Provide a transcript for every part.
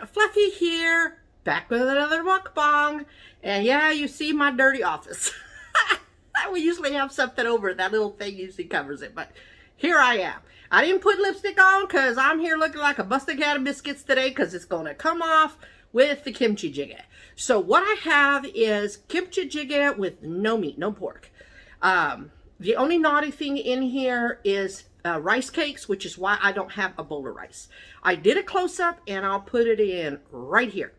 Fluffy here, back with another mukbang. And yeah, you see my dirty office. We usually have something over it. That little thing usually covers it, but here I am. I didn't put lipstick on because I'm here looking like a busted cat of biscuits today because it's going to come off with the kimchi jjigae. So what I have is kimchi jjigae with no meat, no pork. The only naughty thing in here is rice cakes, which is why I don't have a bowl of rice. I did a close-up and I'll put it in right here.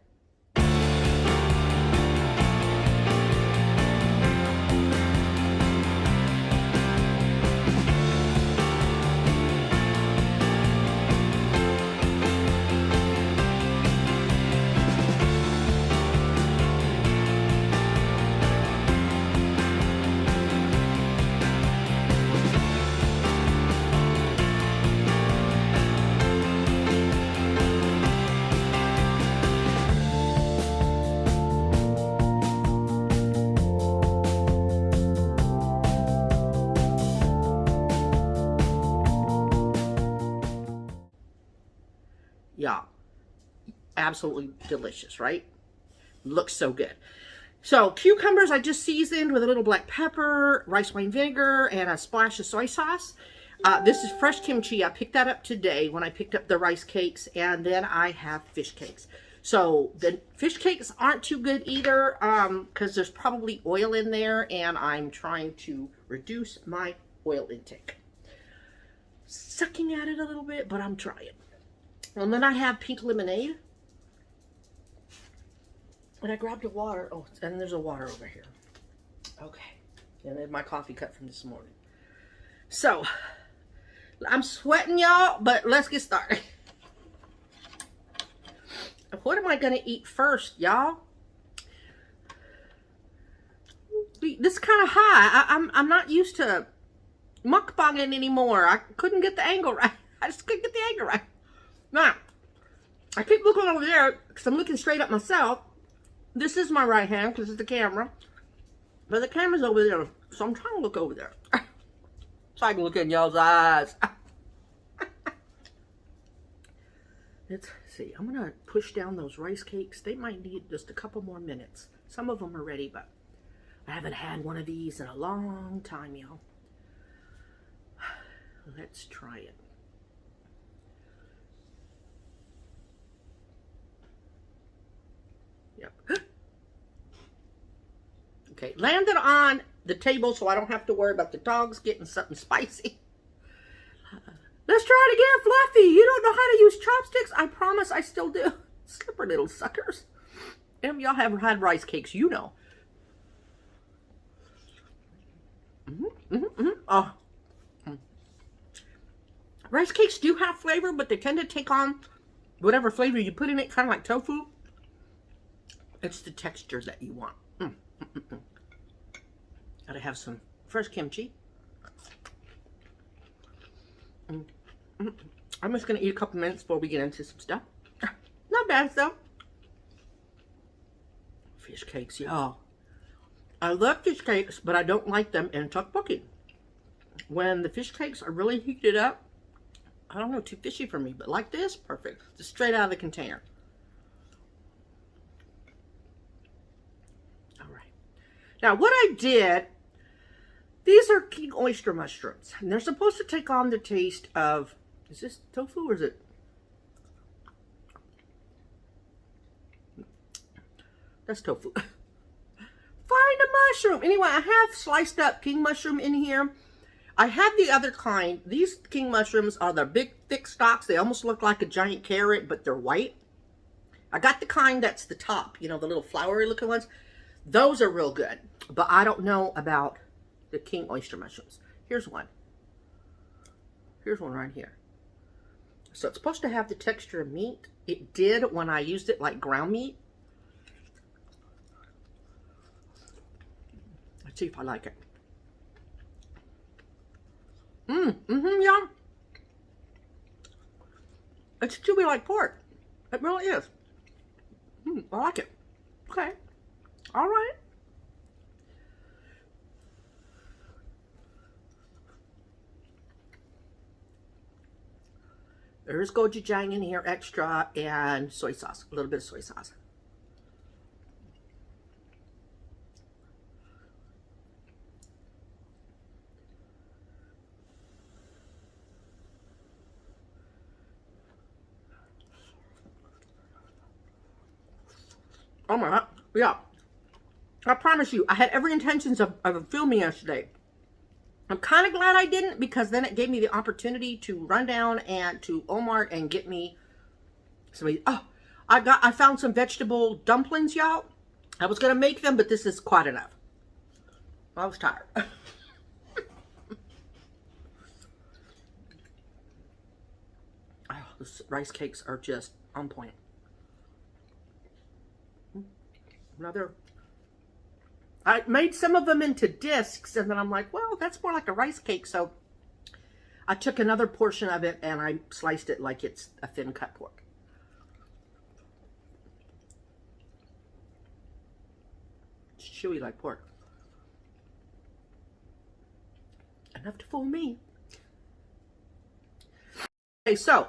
Yeah, absolutely delicious, right? Looks so good. So cucumbers I just seasoned with a little black pepper, rice wine vinegar, and a splash of soy sauce. This is fresh kimchi. I picked that up today when I picked up the rice cakes, and then I have fish cakes. So the fish cakes aren't too good either because there's probably oil in there, and I'm trying to reduce my oil intake. Sucking at it a little bit, but I'm trying. And then I have pink lemonade. And I grabbed a water. Oh, and there's a water over here. Okay. And then my coffee cut from this morning. So, I'm sweating, y'all, but let's get started. What am I going to eat first, y'all? This is kind of high. I'm not used to mukbanging anymore. I couldn't get the angle right. I just couldn't get the angle right. Now, I keep looking over there because I'm looking straight up myself. This is my right hand because it's the camera. But the camera's over there, so I'm trying to look over there. So I can look in y'all's eyes. Let's see. I'm going to push down those rice cakes. They might need just a couple more minutes. Some of them are ready, but I haven't had one of these in a long time, y'all. Let's try it. Yep. Okay, landed on the table so I don't have to worry about the dogs getting something spicy. Let's try it again, Fluffy. You don't know how to use chopsticks? I promise I still do. Slipper little suckers. If y'all have had rice cakes, you know. Oh. Rice cakes do have flavor, but they tend to take on whatever flavor you put in it, kind of like tofu. It's the texture that you want. Gotta have some fresh kimchi. I'm just gonna eat a couple minutes before we get into some stuff. Not bad though. Fish cakes, y'all. I love fish cakes, but I don't like them in tteokbokki. When the fish cakes are really heated up, I don't know, too fishy for me, but like this, perfect. Just straight out of the container. Now, what I did, these are king oyster mushrooms, and they're supposed to take on the taste of, is this tofu or is it? That's tofu. Find a mushroom. Anyway, I have sliced up king mushroom in here. I have the other kind. These king mushrooms are the big, thick stalks. They almost look like a giant carrot, but they're white. I got the kind that's the top, you know, the little flowery looking ones. Those are real good, but I don't know about the king oyster mushrooms. Here's one. Here's one right here. So it's supposed to have the texture of meat. It did when I used it like ground meat. Let's see if I like it. Yeah. It's chewy like pork. It really is. I like it. Okay. All right. There's gochujang in here extra and soy sauce, a little bit of soy sauce. Oh my God, yeah. I promise you, I had every intentions of filming yesterday. I'm kind of glad I didn't, because then it gave me the opportunity to run down and to Walmart and get me some. Oh, I found some vegetable dumplings, y'all. I was gonna make them, but this is quite enough. I was tired. Oh, the rice cakes are just on point. Another. I made some of them into discs, and then I'm like, well, that's more like a rice cake. So I took another portion of it and I sliced it like it's a thin cut pork. It's chewy like pork. Enough to fool me. Okay, so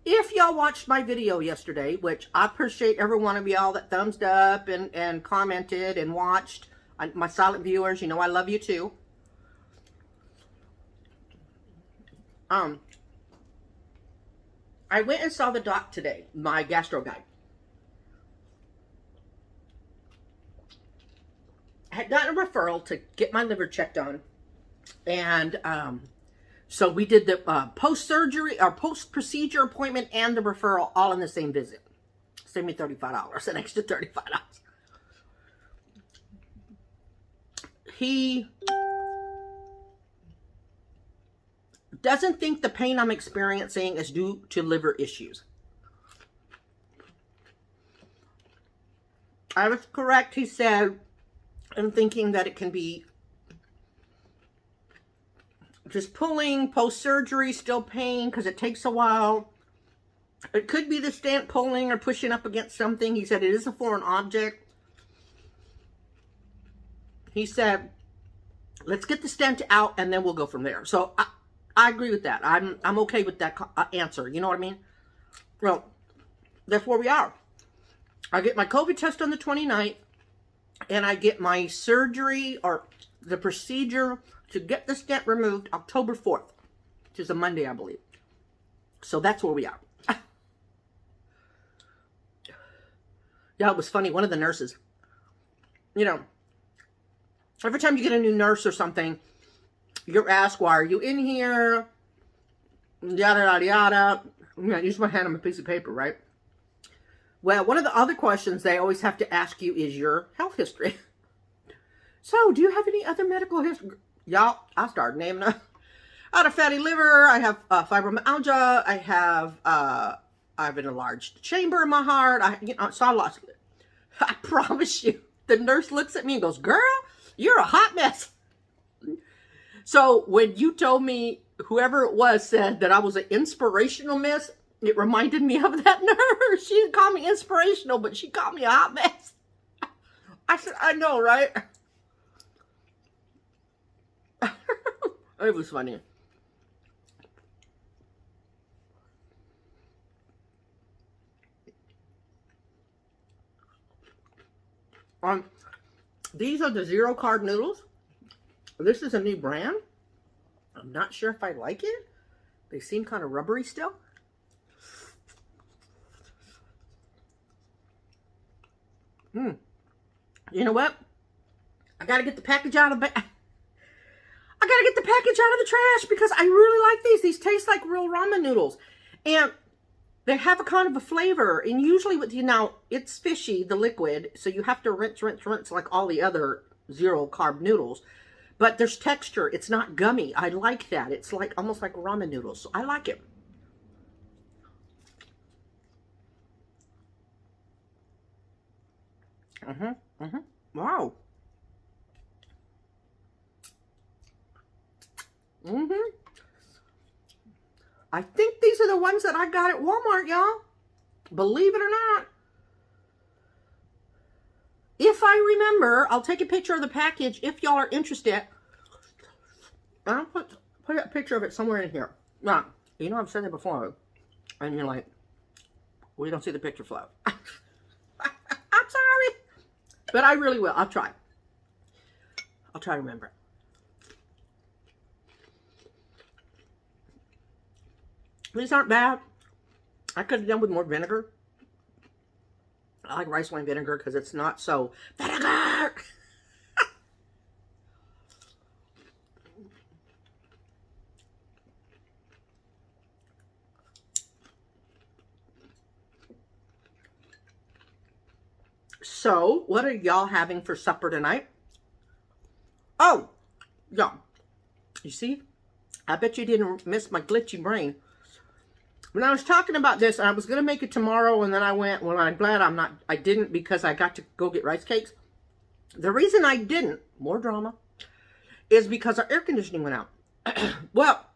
if y'all watched my video yesterday, which I appreciate every one of y'all that thumbs up and commented and watched, my silent viewers, you know I love you too. I went and saw the doc today, my gastro guy. I had gotten a referral to get my liver checked on, and so we did the post-surgery or post-procedure appointment and the referral all in the same visit. Saved me $35, an extra $35. He doesn't think the pain I'm experiencing is due to liver issues. I was correct, he said, in thinking that it can be just pulling, post-surgery, still pain, because it takes a while. It could be the stent pulling or pushing up against something. He said it is a foreign object. He said, let's get the stent out and then we'll go from there. So I agree with that. I'm okay with that answer. You know what I mean? Well, that's where we are. I get my COVID test on the 29th, and I get my surgery or the procedure to get the stent removed October 4th, which is a Monday, I believe. So that's where we are. Yeah, it was funny. One of the nurses, you know, every time you get a new nurse or something, you're asked, why are you in here? Yada, yada, yada. I'm going to use my hand on a piece of paper, right? Well, one of the other questions they always have to ask you is your health history. So, do you have any other medical history? Y'all, I started naming them. I had a fatty liver. I have fibromyalgia. I have an enlarged chamber in my heart. So I lost it. I promise you. The nurse looks at me and goes, girl, you're a hot mess. So when you told me, whoever it was said that I was an inspirational mess, it reminded me of that nurse. She didn't call me inspirational, but she called me a hot mess. I said, I know, right? It was funny. These are the zero carb noodles. This is a new brand. I'm not sure if I like it. They seem kind of rubbery still. You know what? I gotta get the package out of the trash because I really like these. These taste like real ramen noodles. And they have a kind of a flavor. And usually with, it's fishy, the liquid. So you have to rinse like all the other zero carb noodles. But there's texture. It's not gummy. I like that. It's like almost like ramen noodles. So I like it. Wow. I think these are the ones that I got at Walmart, y'all. Believe it or not. If I remember, I'll take a picture of the package if y'all are interested. I'll put put a picture of it somewhere in here. Now, you know I've said that before, and you're like, we don't see the picture flow. I'm sorry, but I really will. I'll try. I'll try to remember it. These aren't bad. I could have done with more vinegar. I like rice wine vinegar because it's not so vinegar. So, what are y'all having for supper tonight? Oh, y'all. You see? I bet you didn't miss my glitchy brain. When I was talking about this, I was going to make it tomorrow, and then I went, well, I'm glad I didn't, because I got to go get rice cakes. The reason I didn't, more drama, is because our air conditioning went out. Well,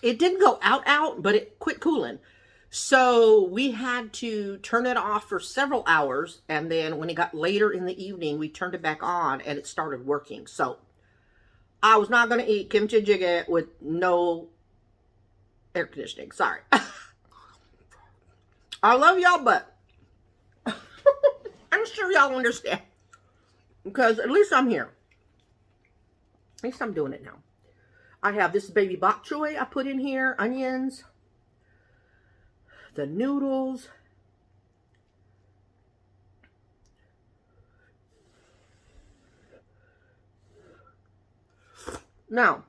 it didn't go out, but it quit cooling. So we had to turn it off for several hours, and then when it got later in the evening, we turned it back on, and it started working. So I was not going to eat kimchi jjigae with no air conditioning. Sorry. I love y'all, but I'm sure y'all understand. Because at least I'm here. At least I'm doing it now. I have this baby bok choy I put in here. Onions. The noodles. Now,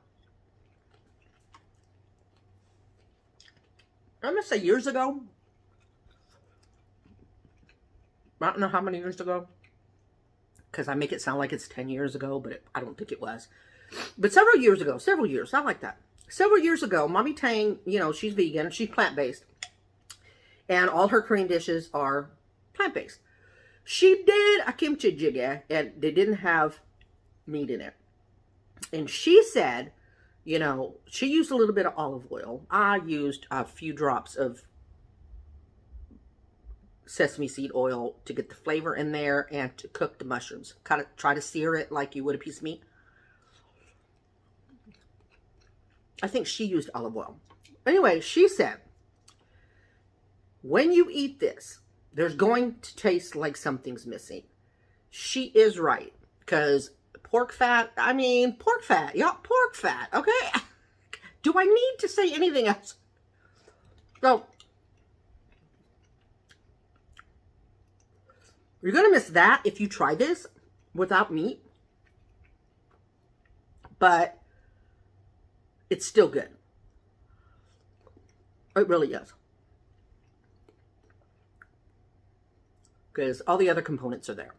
I'm going to say years ago. I don't know how many years ago, because I make it sound like it's 10 years ago, but I don't think it was. But several years ago, I like that. Several years ago, Mommy Tang, you know, she's vegan, she's plant-based, and all her Korean dishes are plant-based. She did a kimchi jjigae, and they didn't have meat in it. And she said, you know, she used a little bit of olive oil. I used a few drops of sesame seed oil to get the flavor in there and to cook the mushrooms. Kind of try to sear it like you would a piece of meat. I think she used olive oil. Anyway, she said, when you eat this, there's going to taste like something's missing. She is right. Because pork fat, y'all, pork fat, okay? Do I need to say anything else? So, you're going to miss that if you try this without meat. But it's still good. It really is. Because all the other components are there.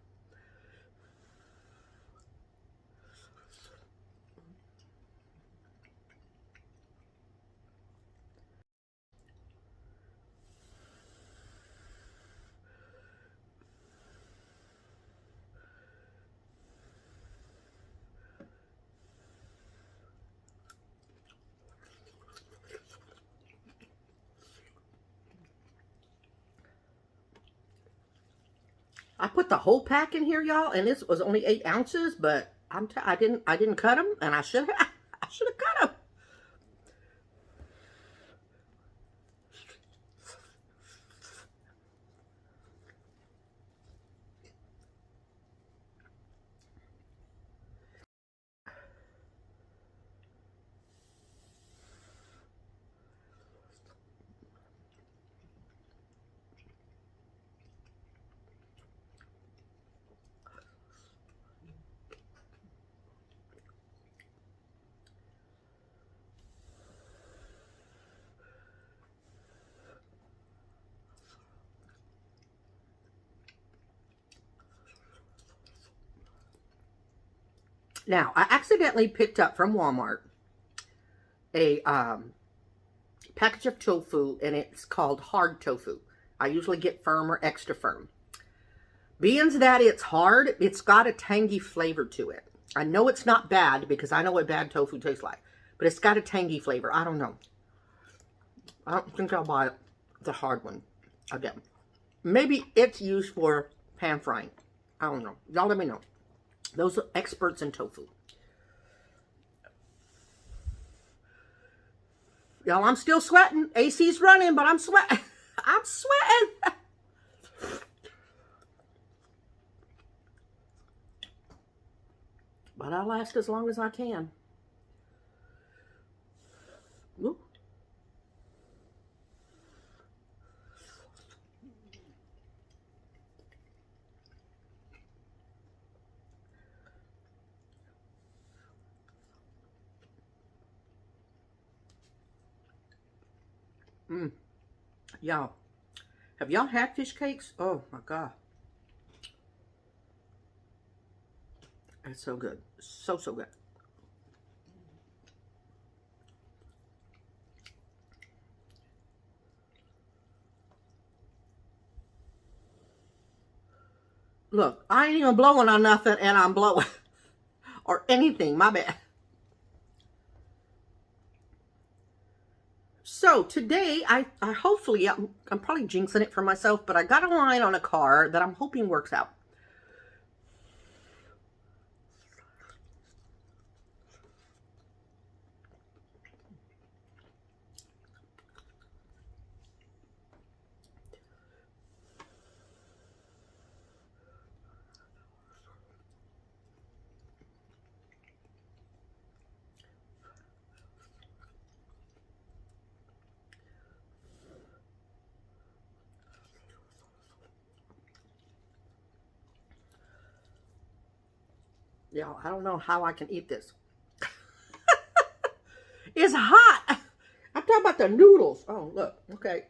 I put the whole pack in here, y'all, and this was only 8 ounces, but I didn't cut them, and I should have cut them. Now, I accidentally picked up from Walmart a package of tofu, and it's called hard tofu. I usually get firm or extra firm. Being that it's hard, it's got a tangy flavor to it. I know it's not bad because I know what bad tofu tastes like, but it's got a tangy flavor. I don't know. I don't think I'll buy the hard one again. Maybe it's used for pan frying. I don't know. Y'all let me know. Those are experts in tofu. Y'all, I'm still sweating. AC's running, but I'm sweating. I'm sweating. But I'll last as long as I can. Ooh. Y'all, have y'all had fish cakes? Oh my God. It's so good. So, so good. Look, I ain't even blowing on nothing, and I'm blowing. Or anything, my bad. So today, I hopefully, I'm probably jinxing it for myself, but I got a line on a car that I'm hoping works out. Yeah, I don't know how I can eat this. It's hot. I'm talking about the noodles. Oh, look. Okay.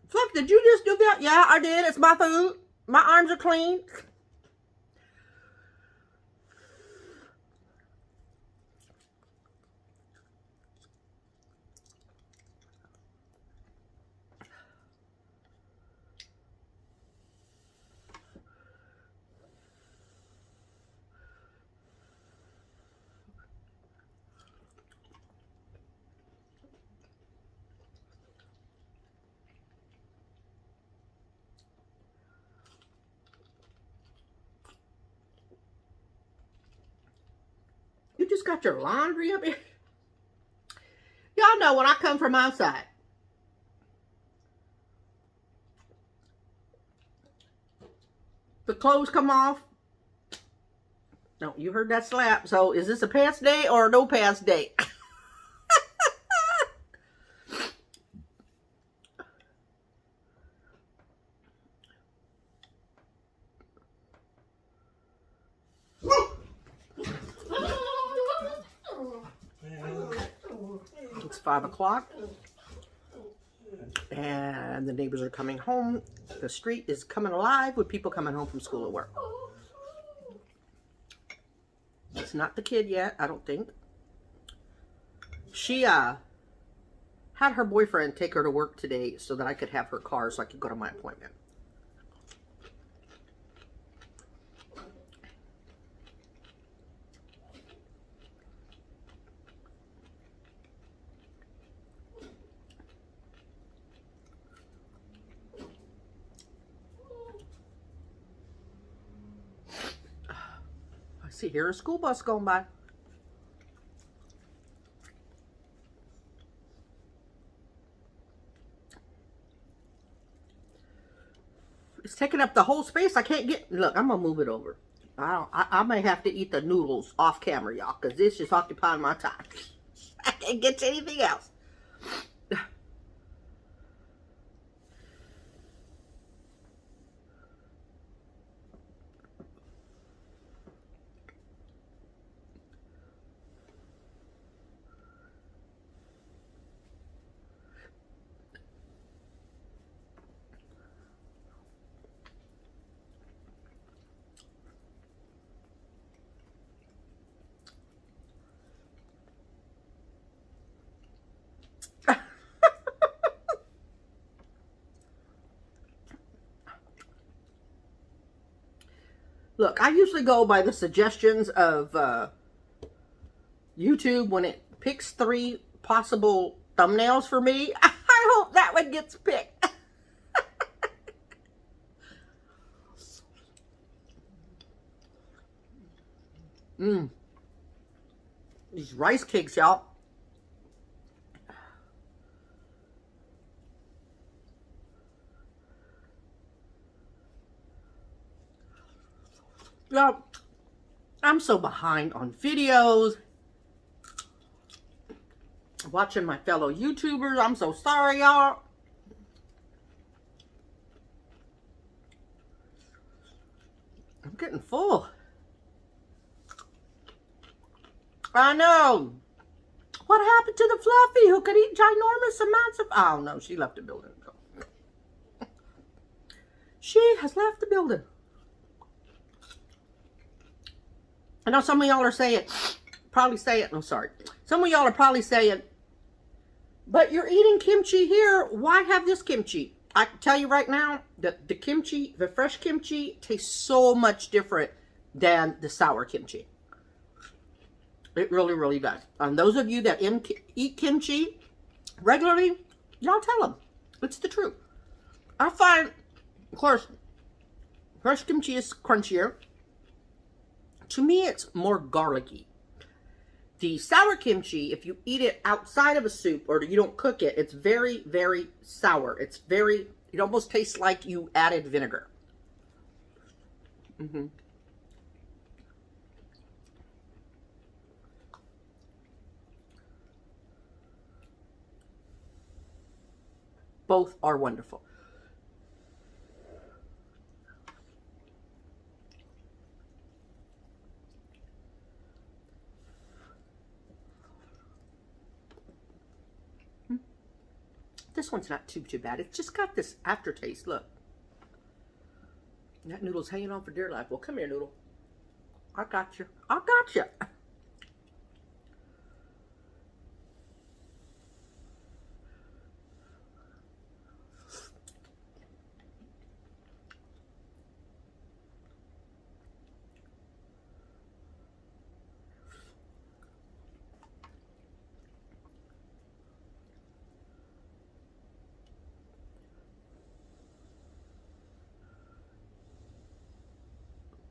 Fluff, did you just do that? Yeah, I did. It's my food. My arms are clean. You just got your laundry up here. Y'all know when I come from outside, the clothes come off. No, you heard that slap. So is this a pants day or a no pants day? It's 5 o'clock. And the neighbors are coming home. The street is coming alive with people coming home from school or work. It's not the kid yet, I don't think. She had her boyfriend take her to work today so that I could have her car so I could go to my appointment. I see here a school bus going by. It's taking up the whole space. I can't get... Look, I'm going to move it over. I may have to eat the noodles off camera, y'all, because this is occupying my time. I can't get to anything else. Look, I usually go by the suggestions of YouTube when it picks 3 possible thumbnails for me. I hope that one gets picked. These rice cakes, y'all. Well, I'm so behind on videos. Watching my fellow YouTubers. I'm so sorry, y'all. I'm getting full. I know. What happened to the Fluffy who could eat ginormous amounts of... Oh, no, she left the building. She has left the building. I know some of y'all are saying, I'm sorry. Some of y'all are probably saying, but you're eating kimchi here. Why have this kimchi? I can tell you right now that the kimchi, the fresh kimchi, tastes so much different than the sour kimchi. It really, really does. And those of you that eat kimchi regularly, y'all tell them. It's the truth. I find, of course, fresh kimchi is crunchier. To me, it's more garlicky. The sour kimchi, if you eat it outside of a soup or you don't cook it, it's very, very sour. It almost tastes like you added vinegar. Both are wonderful. This one's not too bad. It's just got this aftertaste. Look. That noodle's hanging on for dear life. Well, come here, noodle. I got you. I got you.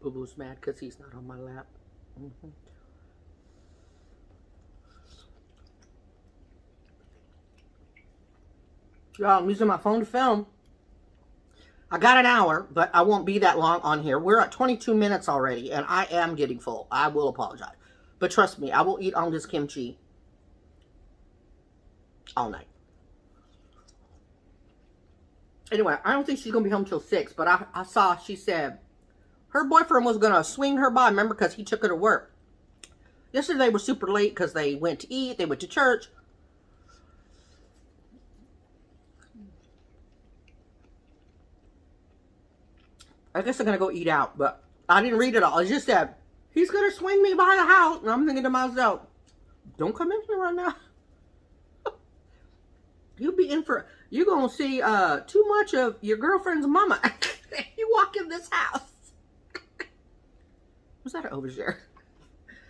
Boo-boo's mad because he's not on my lap. Y'all, I'm using my phone to film. I got an hour, but I won't be that long on here. We're at 22 minutes already, and I am getting full. I will apologize. But trust me, I will eat on this kimchi all night. Anyway, I don't think she's going to be home till 6, but I saw, she said, her boyfriend was going to swing her by, remember, because he took her to work. Yesterday was super late because they went to eat, they went to church. I guess they're going to go eat out, but I didn't read it all. It just said, he's going to swing me by the house. And I'm thinking to myself, don't come in here right now. You'll be in for, you're going to see too much of your girlfriend's mama. You walk in this house. Was that an overshare?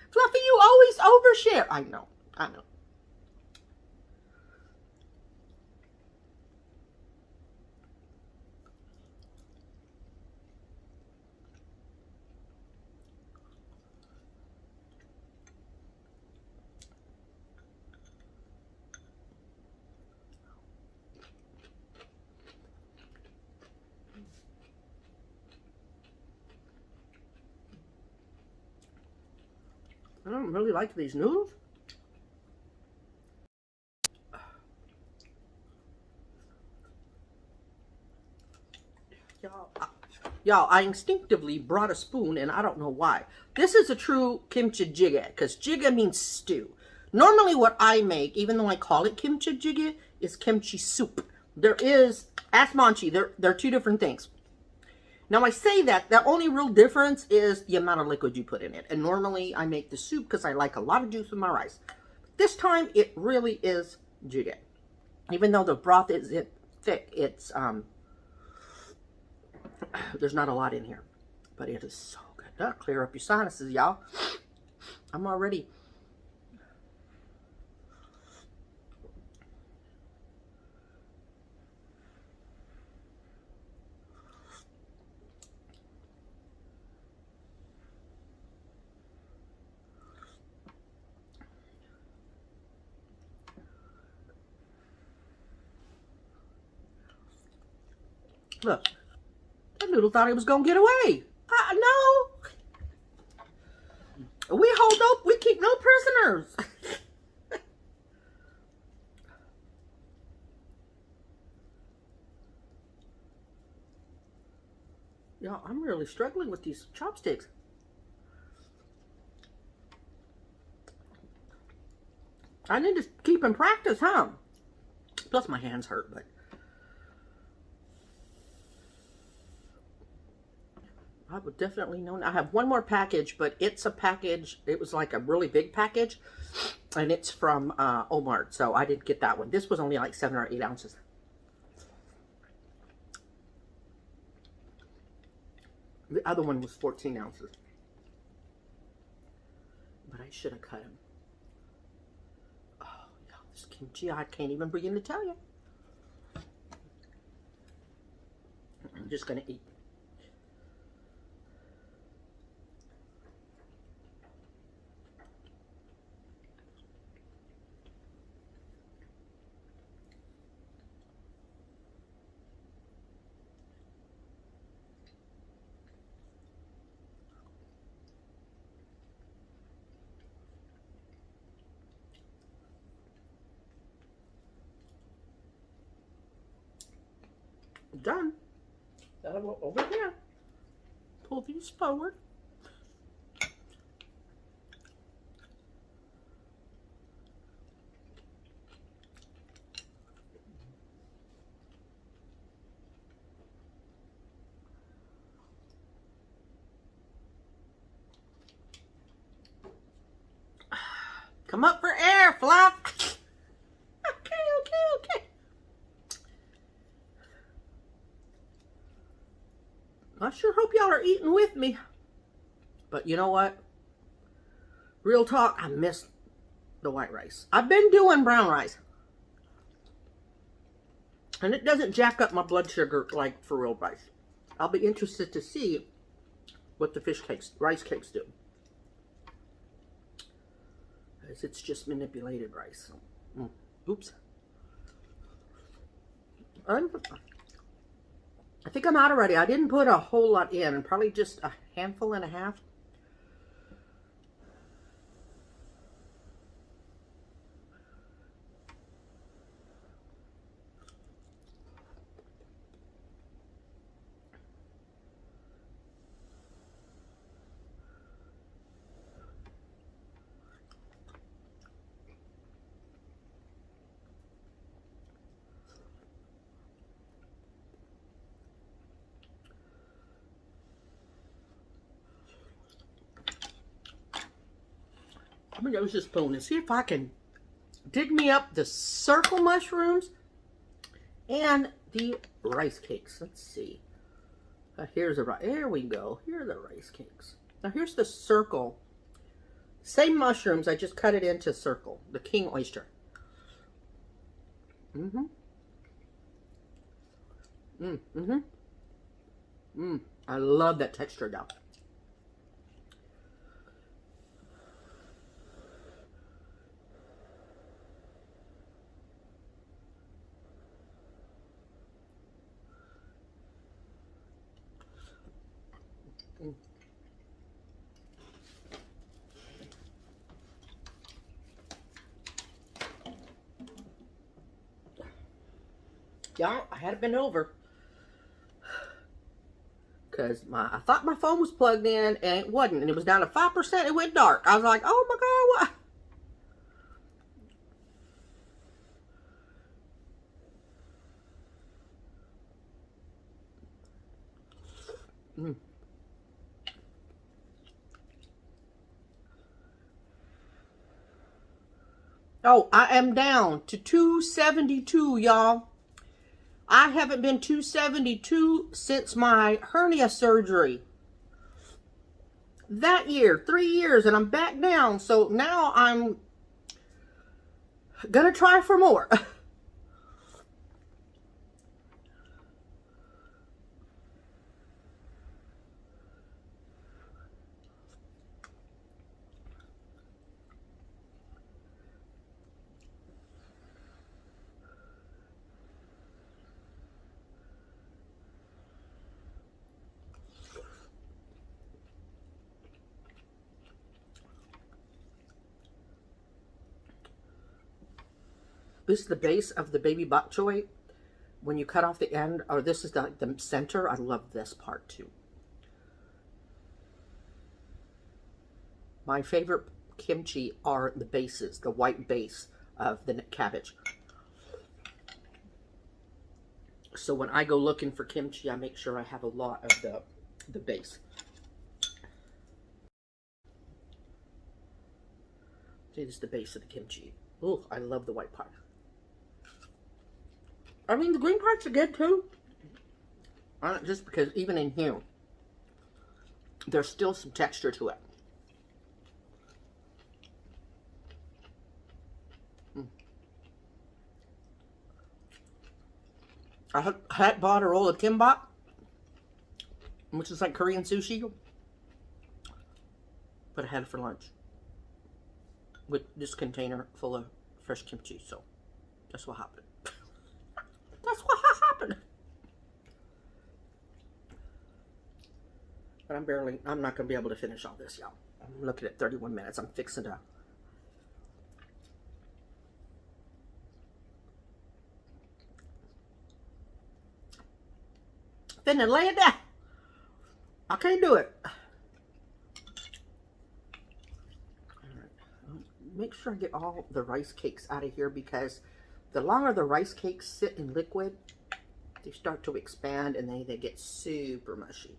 Fluffy, you always overshare. I know. I know. I don't really like these noodles. Y'all, I instinctively brought a spoon, and I don't know why. This is a true Kimchi Jjigae, because Jjigae means stew. Normally what I make, even though I call it Kimchi Jjigae, is kimchi soup. There is, ask Manchi, they're two different things. Now I say that, the only real difference is the amount of liquid you put in it. And normally I make the soup because I like a lot of juice in my rice. This time it really is jjigae. Even though the broth is thick, it's there's not a lot in here. But it is so good. That'll clear up your sinuses, y'all. I'm already... Look, that noodle thought he was going to get away. No. We keep no prisoners. Yeah, I'm really struggling with these chopsticks. I need to keep in practice, huh? Plus my hands hurt, but I would definitely know. I have one more package, but it's a package. It was like a really big package, and it's from Omart, so I didn't get that one. This was only like 7 or 8 ounces. The other one was 14 ounces. But I should have cut him. Oh, yeah, this kimchi, I can't even begin to tell you. I'm just going to eat. Done. Over here. Pull these forward. Come up for air, Fluff. Okay. I sure hope y'all are eating with me. But you know what? Real talk, I miss the white rice. I've been doing brown rice. And it doesn't jack up my blood sugar like for real rice. I'll be interested to see what the rice cakes do. As it's just manipulated rice. Oops. I think I'm out already. I didn't put a whole lot in, probably just a handful and a half. I'm gonna use this spoon and see if I can dig me up the circle mushrooms and the rice cakes. Let's see. Here's a rice. There we go. Here are the rice cakes. Now here's the circle. Same mushrooms. I just cut it into circle. The king oyster. I love that texture now. Yeah, I had it been over. Because I thought my phone was plugged in and it wasn't. And it was down to 5%. It went dark. I was like, oh my God, what? Oh, I am down to 272, y'all. I haven't been 272 since my hernia surgery. That year, 3 years, and I'm back down. So now I'm gonna try for more. This is the base of the baby bok choy. When you cut off the end, or this is the center, I love this part too. My favorite kimchi are the bases, the white base of the cabbage. So when I go looking for kimchi, I make sure I have a lot of the base. See, this is the base of the kimchi. Oh, I love the white part. I mean, the green parts are good too. Just because even in here, there's still some texture to it. I had bought a roll of kimbap, which is like Korean sushi, but I had it for lunch with this container full of fresh kimchi. So that's what happened. That's what happened. But I'm not going to be able to finish all this, y'all. I'm looking at 31 minutes. I'm fixing to. Finna lay it down. I can't do it. Make sure I get all the rice cakes out of here, because the longer the rice cakes sit in liquid, they start to expand and they get super mushy.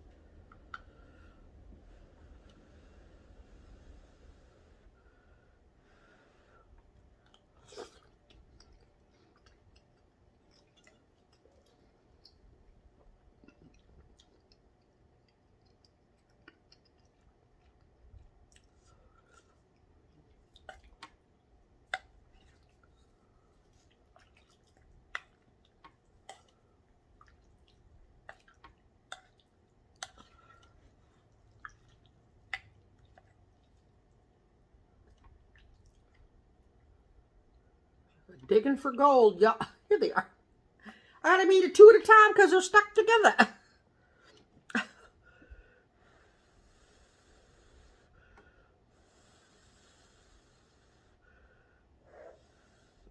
Digging for gold. Yeah, here they are. I gotta eat it 2 at a time because they're stuck together.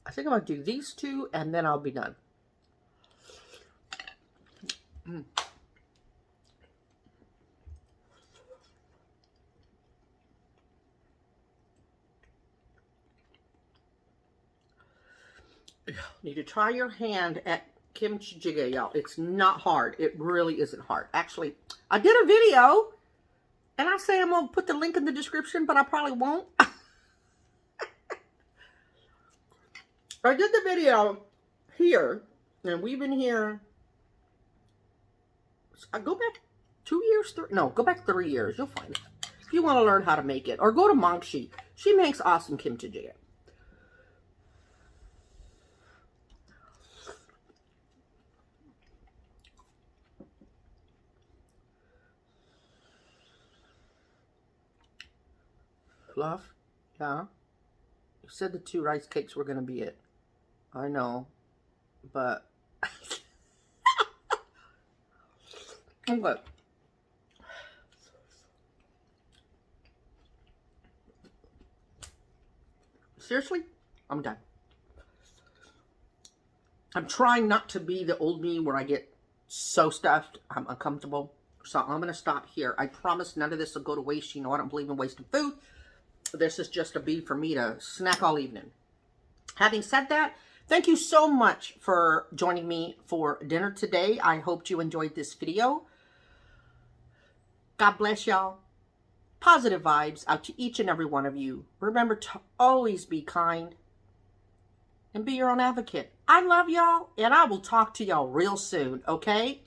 I think I'm gonna do these 2 and then I'll be done. Need to try your hand at Kimchi Jjigae, y'all. It's not hard. It really isn't hard. Actually, I did a video, and I say I'm going to put the link in the description, but I probably won't. I did the video here, and we've been here. I go back 2 years, go back 3 years. You'll find it. If you want to learn how to make it, or go to Mongshi. She makes awesome Kimchi Jjigae. Fluff, yeah. You said the 2 rice cakes were going to be it. I know, but I'm good. Seriously, I'm done. I'm trying not to be the old me where I get so stuffed, I'm uncomfortable. So I'm going to stop here. I promise none of this will go to waste. You know, I don't believe in wasting food. This is just a bead for me to snack all evening. Having said that, thank you so much for joining me for dinner today. I hope you enjoyed this video. God bless y'all. Positive vibes out to each and every one of you. Remember to always be kind and be your own advocate. I love y'all, and I will talk to y'all real soon, okay?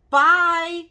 Bye.